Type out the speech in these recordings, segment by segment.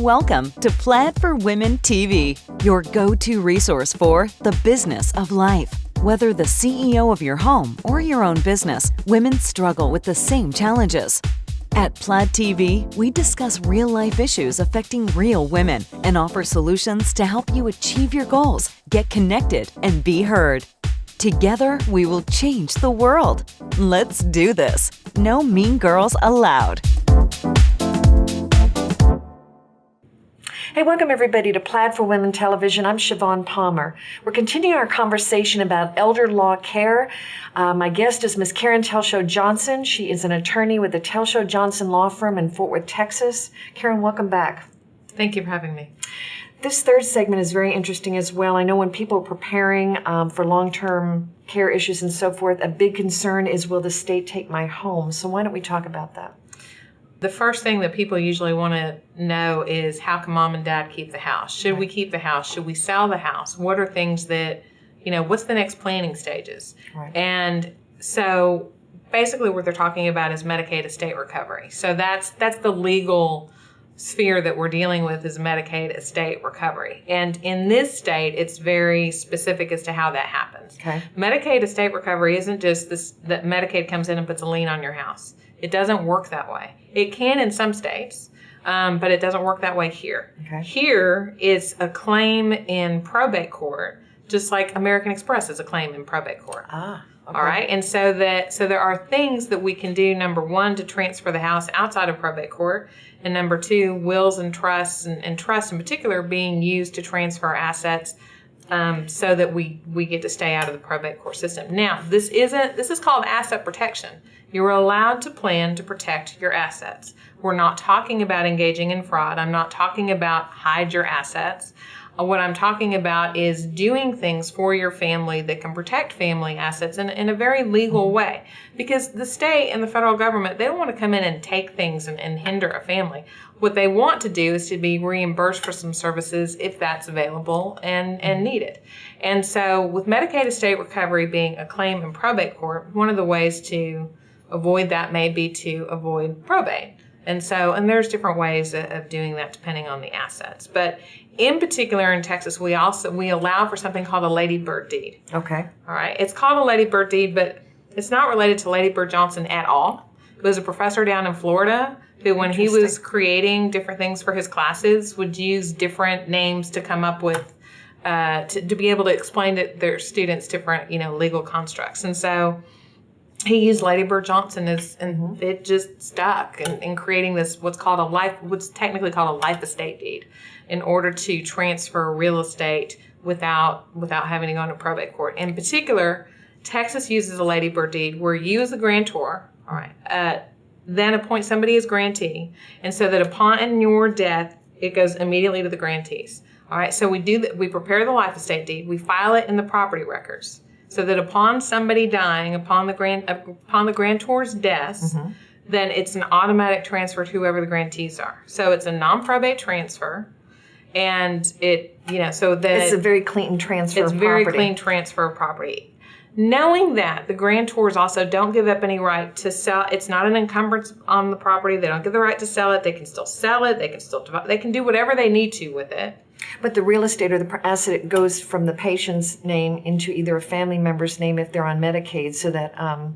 Welcome to Plaid for Women TV, your go-to resource for the business of life. Whether the CEO of your home or your own business, women struggle with the same challenges. At Plaid TV, we discuss real-life issues affecting real women and offer solutions to help you achieve your goals, get connected, and be heard. Together, we will change the world. Let's do this. No mean girls allowed. Hey, welcome everybody to Plaid for Women Television. I'm Siobhan Palmer. We're continuing our conversation about elder law care. My guest is Ms. Karen Telschow Johnson. She is an attorney with the Telschow Johnson Law Firm in Fort Worth, Texas. Karen, welcome back. Thank you for having me. This third segment is very interesting as well. I know when people are preparing for long-term care issues and so forth, a big concern is, will the state take my home? So why don't we talk about that? The first thing that people usually want to know is, how can mom and dad keep the house? Should we keep the house? Should we sell the house? What are things that, what's the next planning stages? Right. And so basically what they're talking about is Medicaid estate recovery. So that's the legal sphere that we're dealing with, is Medicaid estate recovery. And in this state, it's very specific as to how that happens. Okay. Medicaid estate recovery isn't just this, that Medicaid comes in and puts a lien on your house. It doesn't work that way. It can in some states, but it doesn't work that way here. Okay. Here, it's a claim in probate court, just like American Express is a claim in probate court. Ah, okay. All right, and so there are things that we can do. Number one, to transfer the house outside of probate court, and number two, wills and trusts, and trusts in particular being used to transfer assets, so that we get to stay out of the probate court system. Now, this is called asset protection. You're allowed to plan to protect your assets. We're not talking about engaging in fraud. I'm not talking about hide your assets. What I'm talking about is doing things for your family that can protect family assets in a very legal way. Because the state and the federal government, they don't want to come in and take things and hinder a family. What they want to do is to be reimbursed for some services if that's available and needed. And so with Medicaid estate recovery being a claim in probate court, one of the ways to avoid that may be to avoid probate. And there's different ways of doing that depending on the assets. But in particular in Texas, we allow for something called a Lady Bird deed. Okay. All right. It's called a Lady Bird deed, but it's not related to Lady Bird Johnson at all. It was a professor down in Florida who, when he was creating different things for his classes, would use different names to come up with, to be able to explain to their students different, legal constructs. And so he used Lady Bird Johnson and it just stuck in creating this, what's technically called a life estate deed, in order to transfer real estate without having to go into probate court. In particular, Texas uses a Lady Bird deed where you as the grantor, all right, then appoint somebody as grantee, and so that upon your death, it goes immediately to the grantees. All right, so we prepare the life estate deed, we file it in the property records, so that upon somebody dying, upon the grantor's death, then it's an automatic transfer to whoever the grantees are. So it's a non-probate transfer, and it's a very clean transfer of property. It's very clean transfer of property. Knowing that the grantors also don't give up any right to sell, it's not an encumbrance on the property. They don't get the right to sell it. They can still sell it. They can do whatever they need to with it. But the real estate or the asset goes from the patient's name into either a family member's name if they're on Medicaid, so that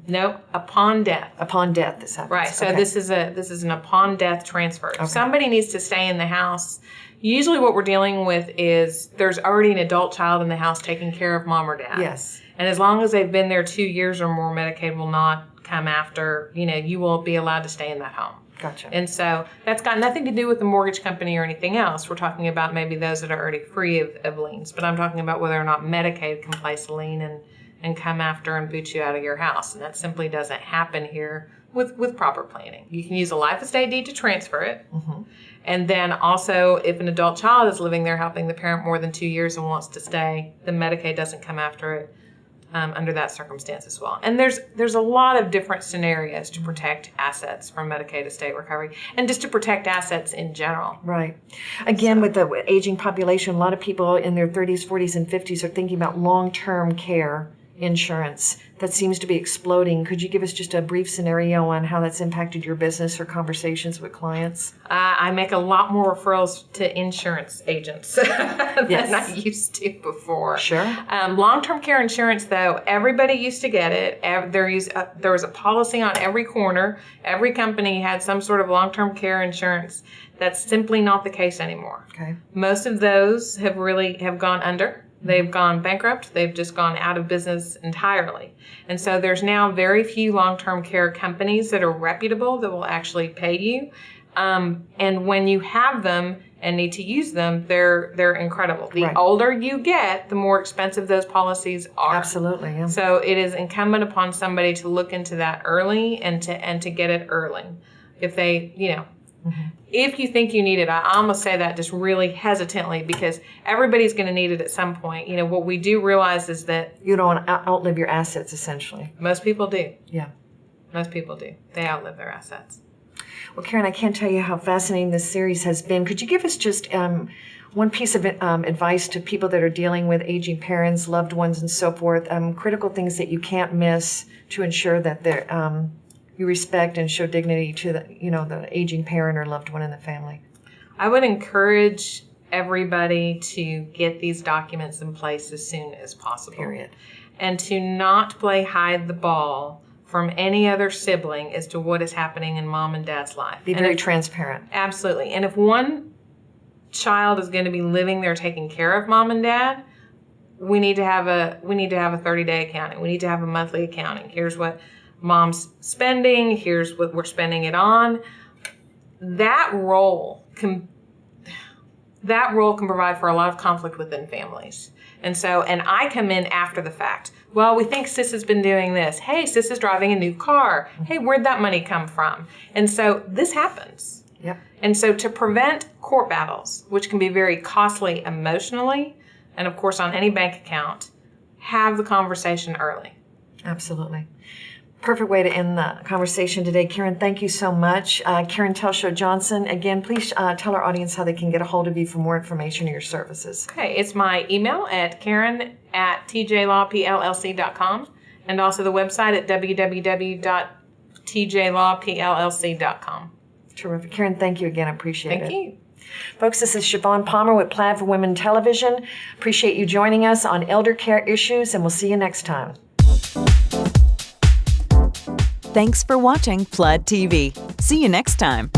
no, upon death. Upon death, this happens. Right. So okay. this is an upon death transfer. Okay. If somebody needs to stay in the house, usually what we're dealing with is there's already an adult child in the house taking care of mom or dad. Yes. And as long as they've been there 2 years or more, Medicaid will not come after. You will be allowed to stay in that home. Gotcha. And so that's got nothing to do with the mortgage company or anything else. We're talking about maybe those that are already free of liens. But I'm talking about whether or not Medicaid can place a lien and come after and boot you out of your house. And that simply doesn't happen here with proper planning. You can use a life estate deed to transfer it. And then also, if an adult child is living there helping the parent more than 2 years and wants to stay, then Medicaid doesn't come after it. Under that circumstance as well. And there's a lot of different scenarios to protect assets from Medicaid estate recovery, and just to protect assets in general. Right. Again, with the aging population, a lot of people in their 30s, 40s, and 50s are thinking about long-term care insurance that seems to be exploding. Could you give us just a brief scenario on how that's impacted your business or conversations with clients? I make a lot more referrals to insurance agents than I used to before. Sure. Long-term care insurance, though, everybody used to get it. There was a policy on every corner. Every company had some sort of long-term care insurance. That's simply not the case anymore. Okay. Most of those have gone under. They've gone bankrupt. They've just gone out of business entirely. And so there's now very few long-term care companies that are reputable that will actually pay you. And when you have them and need to use them, they're incredible. The older you get, the more expensive those policies are. Absolutely. Yeah. So it is incumbent upon somebody to look into that early and to get it early. If they, if you think you need it, I almost say that just really hesitantly because everybody's going to need it at some point. What we do realize is that you don't want to outlive your assets, essentially. Most people do. Yeah. Most people do. They outlive their assets. Well, Karen, I can't tell you how fascinating this series has been. Could you give us just one piece of advice to people that are dealing with aging parents, loved ones, and so forth, critical things that you can't miss to ensure that they're... you respect and show dignity to the aging parent or loved one in the family? I would encourage everybody to get these documents in place as soon as possible. Period. And to not play hide the ball from any other sibling as to what is happening in mom and dad's life. Be very transparent. Absolutely. And if one child is going to be living there taking care of mom and dad, we need to have a 30-day accounting. We need to have a monthly accounting. Here's what mom's spending, here's what we're spending it on. That role can provide for a lot of conflict within families. And I come in after the fact. Well, we think sis has been doing this. Hey, sis is driving a new car. Hey, where'd that money come from? And so this happens. Yep. And so to prevent court battles, which can be very costly emotionally, and of course on any bank account, have the conversation early. Absolutely. Perfect way to end the conversation today. Karen, thank you so much. Karen Telschow Johnson, again, please tell our audience how they can get a hold of you for more information on your services. Okay, it's my email at karen@tjlawpllc.com and also the website at www.tjlawpllc.com. Terrific. Karen, thank you again. I appreciate it. Thank you. Folks, this is Siobhan Palmer with Plaid for Women Television. Appreciate you joining us on elder care issues, and we'll see you next time. Thanks for watching Plaid TV. See you next time.